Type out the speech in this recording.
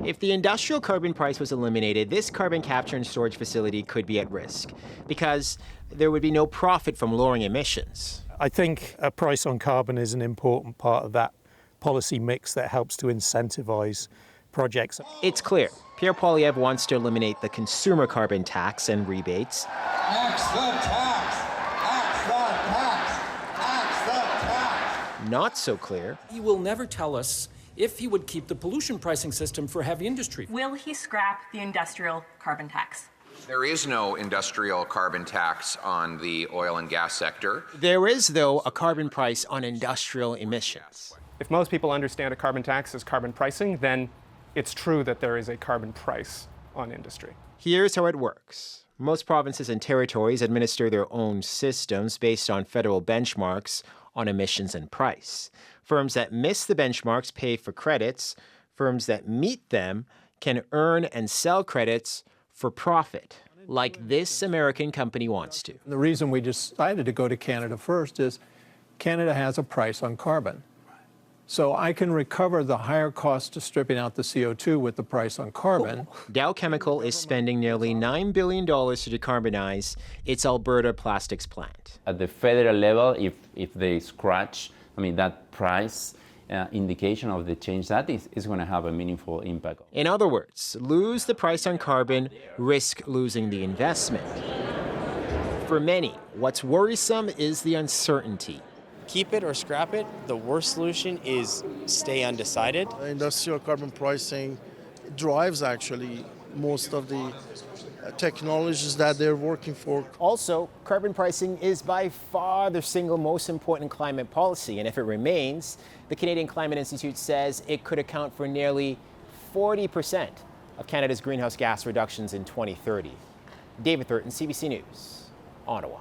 If the industrial carbon price was eliminated, this carbon capture and storage facility could be at risk because there would be no profit from lowering emissions. I think a price on carbon is an important part of that policy mix that helps to incentivize projects. It's clear Pierre Poilievre wants to eliminate the consumer carbon tax and rebates. Axe the tax! Axe the tax! Axe the tax! Not so clear. He will never tell us if he would keep the pollution pricing system for heavy industry. Will he scrap the industrial carbon tax? There is no industrial carbon tax on the oil and gas sector. There is, though, a carbon price on industrial emissions. If most people understand a carbon tax as carbon pricing, then it's true that there is a carbon price on industry. Here's how it works. Most provinces and territories administer their own systems based on federal benchmarks on emissions and price. Firms that miss the benchmarks pay for credits. Firms that meet them can earn and sell credits for profit, like this American company wants to. The reason we decided to go to Canada first is Canada has a price on carbon. So I can recover the higher cost of stripping out the CO2 with the price on carbon. Dow Chemical is spending nearly $9 billion to decarbonize its Alberta plastics plant. At the federal level, if they scratch, that price indication of the change, that is going to have a meaningful impact. In other words, lose the price on carbon, risk losing the investment. For many, what's worrisome is the uncertainty. Keep it or scrap it. The worst solution is stay undecided. Industrial carbon pricing drives actually most of the technologies that they're working for. Also, carbon pricing is by far the single most important climate policy, and if it remains, the Canadian Climate Institute says it could account for nearly 40% of Canada's greenhouse gas reductions in 2030. David Thurton, CBC News, Ottawa.